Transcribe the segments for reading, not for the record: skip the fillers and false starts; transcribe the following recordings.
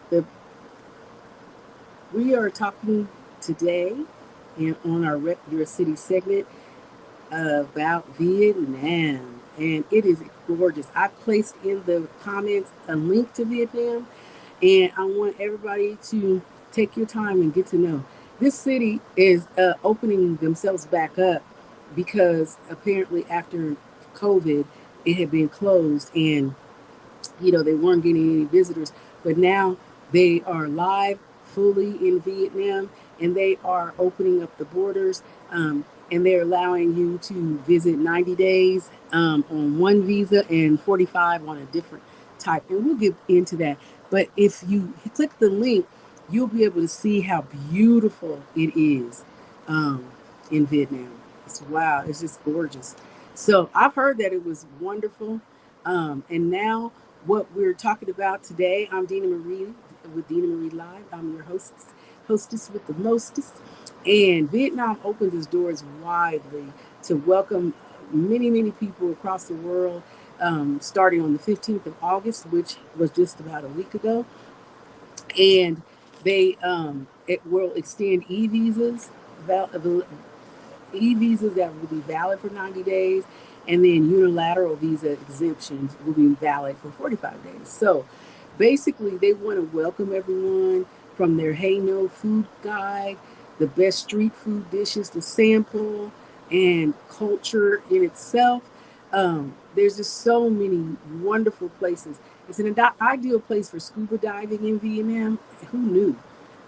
The, we are talking today and on our Rep Your City segment about Vietnam, and it is gorgeous. I placed in the comments a link to Vietnam, and I want everybody to take your time and get to know. This city is opening themselves back up because apparently after COVID, it had been closed, and they weren't getting any visitors, but now they are live fully in Vietnam, and they are opening up the borders, and they're allowing you to visit 90 days on one visa and 45 on a different type, and we'll get into that. But if you click the link, you'll be able to see how beautiful it is um, in Vietnam. It's wow, it's just gorgeous. So I've heard that it was wonderful, and now what we're talking about today. I'm Dina Marie with Dina Marie Live. I'm your hostess with the mostest. And Vietnam opens its doors widely to welcome many, many people across the world, starting on the 15th of August, which was just about a week ago. And it will extend e-visas that will be valid for 90 days, and then unilateral visa exemptions will be valid for 45 days. So basically, they want to welcome everyone from their Hey No food guide, the best street food dishes to sample, and culture in itself. There's just so many wonderful places. It's an ideal place for scuba diving in Vietnam. Who knew?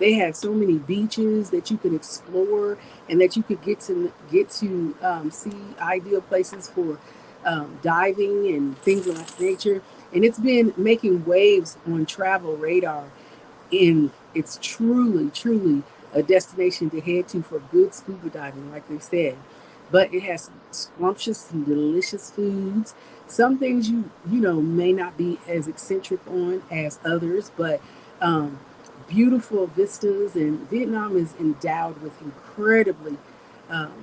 They have so many beaches that you can explore, and that you could get to see ideal places for diving and things of that nature. And it's been making waves on travel radar. And it's truly, truly a destination to head to for good scuba diving, like they said. But it has scrumptious and delicious foods. Some things you may not be as eccentric on as others, but um, beautiful vistas. And Vietnam is endowed with incredibly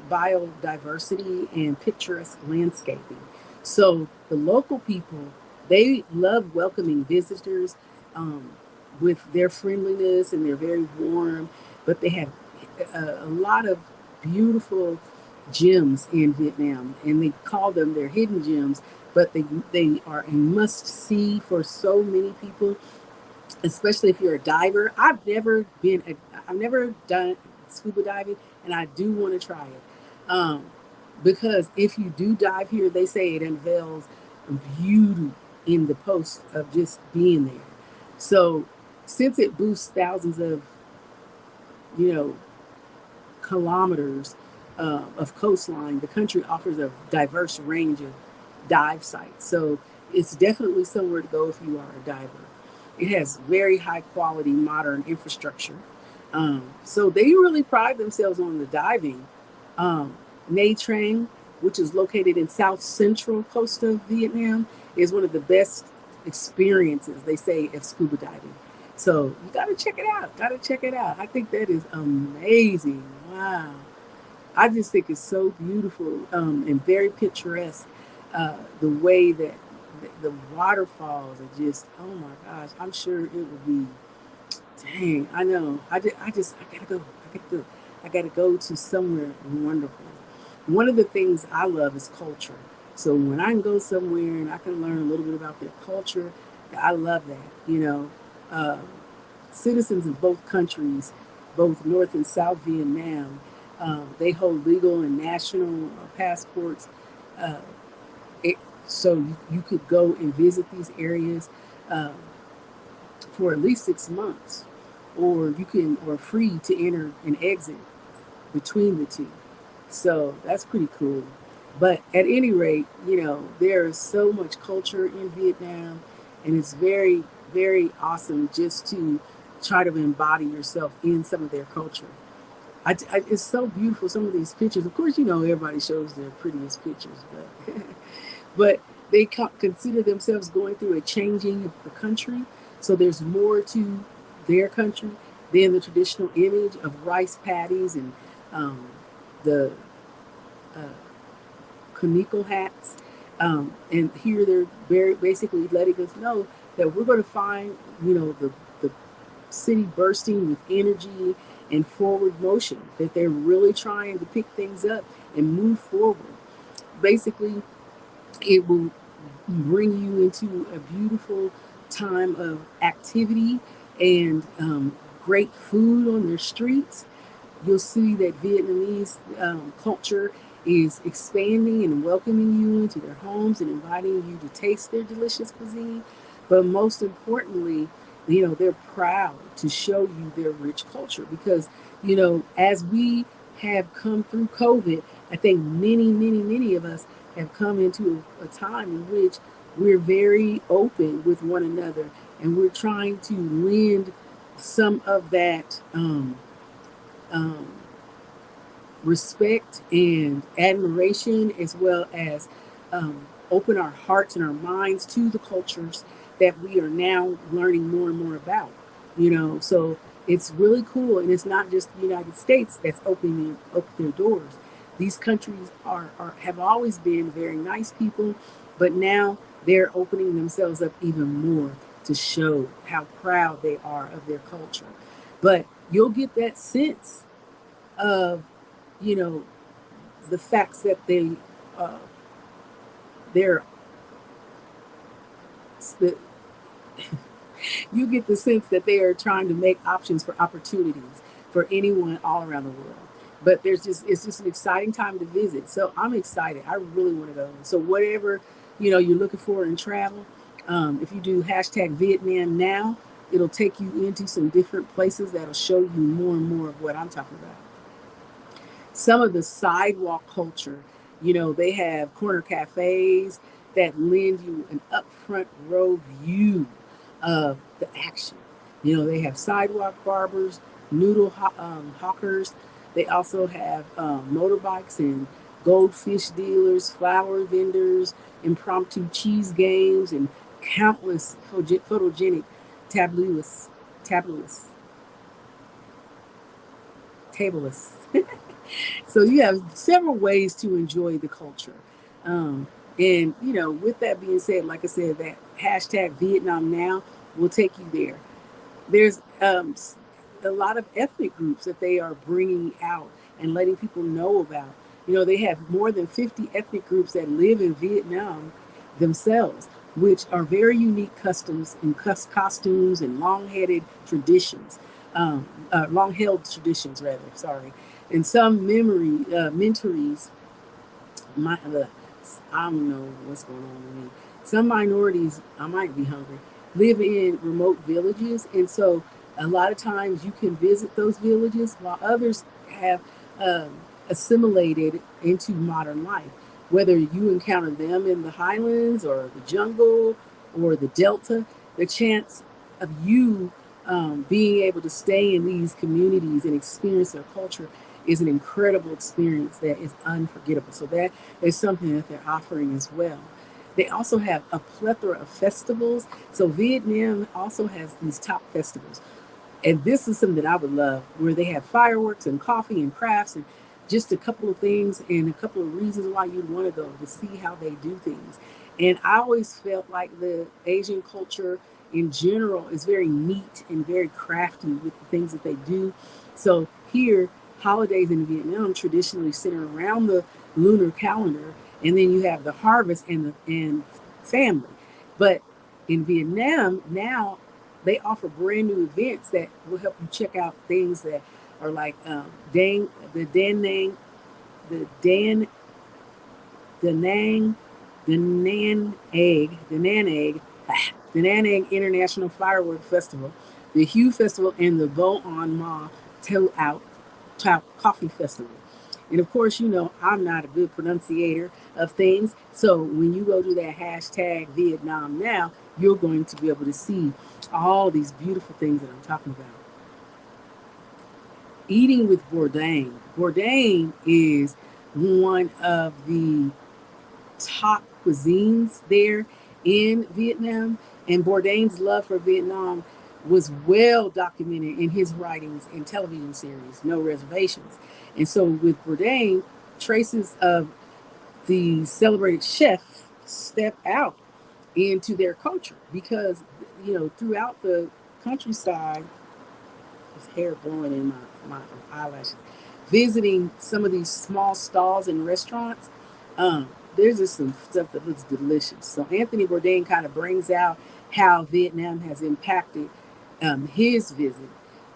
biodiversity and picturesque landscaping. So the local people, they love welcoming visitors um, with their friendliness, and they're very warm. But they have a lot of beautiful gems in Vietnam, and they call them their hidden gems. But they are a must see for so many people, especially if you're a diver. I've never done scuba diving, and I do want to try it. Because if you do dive here, they say it unveils beauty in the post of just being there. So since it boosts thousands of, you know, kilometers of coastline, the country offers a diverse range of dive sites. So it's definitely somewhere to go if you are a diver. It has very high quality modern infrastructure. So they really pride themselves on the diving. Nha Trang, which is located in south central coast of Vietnam, is one of the best experiences, they say, of scuba diving. So you got to check it out. Got to check it out. I think that is amazing. Wow. I just think it's so beautiful and very picturesque. The way that the waterfalls are just, oh my gosh, I'm sure it would be, dang, I know. I gotta go. I gotta go. I gotta go to somewhere wonderful. One of the things I love is culture. So when I can go somewhere and I can learn a little bit about their culture, I love that. Uh, Citizens of both countries, both North and South Vietnam, they hold legal and national passports. Uh, it, so you could go and visit these areas uh, for at least 6 months, or free to enter and exit between the two. So that's pretty cool. But at any rate, there is so much culture in Vietnam, and it's very, very awesome just to try to embody yourself in some of their culture. It's so beautiful, some of these pictures. Of course, everybody shows their prettiest pictures, but but they consider themselves going through a changing of the country. So there's more to their country than the traditional image of rice paddies and the uh, conical hats. And here they're very basically letting us know that we're going to find, the city bursting with energy and forward motion, that they're really trying to pick things up and move forward. Basically, it will bring you into a beautiful time of activity and great food on their streets. You'll see that Vietnamese culture is expanding and welcoming you into their homes and inviting you to taste their delicious cuisine. But most importantly, they're proud to show you their rich culture because, as we have come through COVID, I think many, many, many of us have come into a time in which we're very open with one another and we're trying to lend some of that um, respect and admiration, as well as open our hearts and our minds to the cultures that we are now learning more and more about. So it's really cool, and it's not just the United States that's open their doors. These countries are have always been very nice people, but now they're opening themselves up even more to show how proud they are of their culture. But you'll get that sense of, you know, the facts that uh, they're, the, you get the sense that they are trying to make options for opportunities for anyone all around the world. But it's just an exciting time to visit. So I'm excited. I really want to go. So whatever, you're looking for in travel, if you do hashtag Vietnam now, it'll take you into some different places that'll show you more and more of what I'm talking about. Some of the sidewalk culture, they have corner cafes that lend you an upfront row view of the action. They have sidewalk barbers, hawkers. They also have motorbikes and goldfish dealers, flower vendors, impromptu cheese games, and countless photogenic tableauists, tableauists, tableists. So you have several ways to enjoy the culture. Um, and, with that being said, like I said, that hashtag Vietnam Now will take you there. There's a lot of ethnic groups that they are bringing out and letting people know about. They have more than 50 ethnic groups that live in Vietnam themselves, which are very unique customs and costumes and long-held traditions, rather. Sorry, and some mentories. My, I don't know what's going on with me. Some minorities, I might be hungry, live in remote villages, and so a lot of times you can visit those villages while others have assimilated into modern life. Whether you encounter them in the highlands or the jungle or the delta, the chance of you being able to stay in these communities and experience their culture is an incredible experience that is unforgettable. So that is something that they're offering as well. They also have a plethora of festivals. So Vietnam also has these top festivals. And this is something that I would love, where they have fireworks and coffee and crafts and just a couple of things and a couple of reasons why you'd want to go to see how they do things. And I always felt like the Asian culture in general is very neat and very crafty with the things that they do. So here, holidays in Vietnam traditionally center around the lunar calendar, and then you have the harvest and family. But in Vietnam now, they offer brand new events that will help you check out things that are like dang the Dan Nang, the Dan the Nang, the Nan Egg, the Nan Egg, the Nan Egg International Firework Festival, the Hue Festival, and the Bo on Ma Toe Out Coffee Festival. And of course, I'm not a good pronunciator of things. So when you go to that hashtag Vietnam Now, you're going to be able to see all these beautiful things that I'm talking about. Eating with Bourdain. Bourdain is one of the top cuisines there in Vietnam. And Bourdain's love for Vietnam was well documented in his writings and television series, No Reservations. And so with Bourdain, traces of the celebrated chef step out into their culture because, throughout the countryside, There's hair growing in my eyelashes. Visiting some of these small stalls and restaurants, there's just some stuff that looks delicious. So Anthony Bourdain kind of brings out how Vietnam has impacted his visit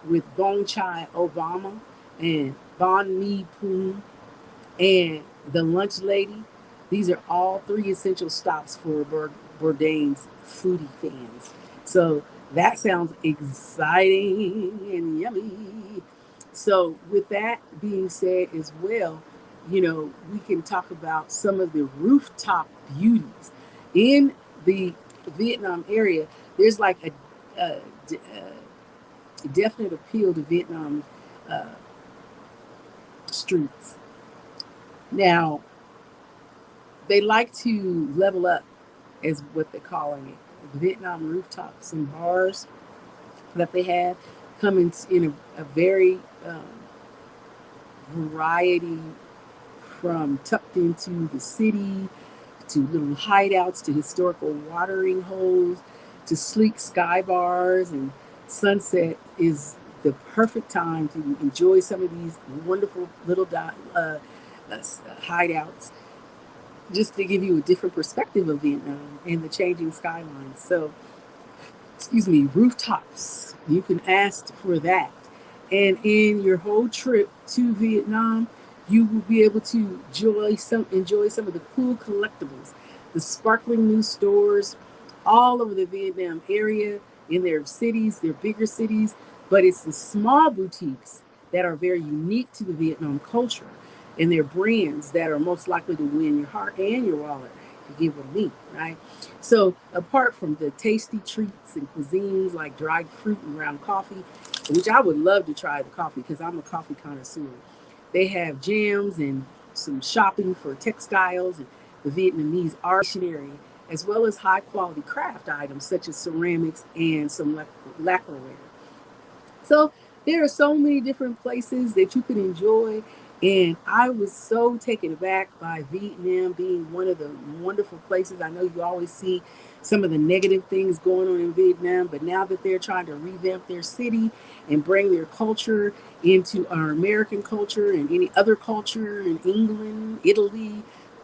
with Bong Chai Obama and Bon Mi Poon and the lunch lady. These are all three essential stops for Bourdain's foodie fans. So that sounds exciting and yummy. So with that being said as well, we can talk about some of the rooftop beauties in the Vietnam area. There's like a definite appeal to Vietnam uh, streets. Now, they like to level up, is what they're calling it. The Vietnam rooftops and bars that they have come in a very variety, from tucked into the city to little hideouts to historical watering holes to sleek sky bars, and sunset is the perfect time to enjoy some of these wonderful little hideouts, just to give you a different perspective of Vietnam and the changing skylines. So, excuse me, rooftops. You can ask for that. And in your whole trip to Vietnam, you will be able to enjoy some of the cool collectibles, the sparkling new stores all over the Vietnam area, in their cities, their bigger cities. But it's the small boutiques that are very unique to the Vietnam culture, and their brands that are most likely to win your heart and your wallet, if you get what I mean, right? So apart from the tasty treats and cuisines like dried fruit and ground coffee, which I would love to try the coffee because I'm a coffee connoisseur, they have jams and some shopping for textiles and the Vietnamese art stationery, as well as high quality craft items such as ceramics and some lacquerware. So there are so many different places that you can enjoy. And I was so taken aback by Vietnam being one of the wonderful places. I know you always see some of the negative things going on in Vietnam, but now that they're trying to revamp their city and bring their culture into our American culture and any other culture in England, Italy,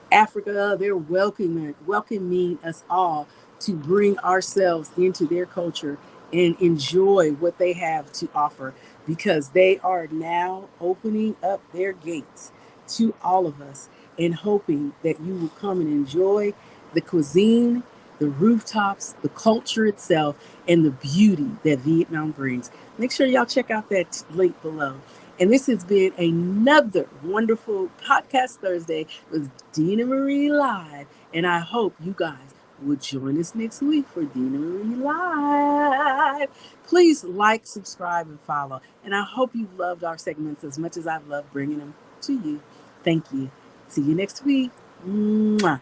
Africa, they're welcoming us all to bring ourselves into their culture and enjoy what they have to offer, because they are now opening up their gates to all of us and hoping that you will come and enjoy the cuisine, the rooftops, the culture itself, and the beauty that Vietnam brings. Make sure y'all check out that link below. And this has been another wonderful Podcast Thursday with Dina Marie Live. And I hope you guys will join us next week for Dina Marie Live. Please like, subscribe, and follow. And I hope you've loved our segments as much as I've loved bringing them to you. Thank you. See you next week. Mwah.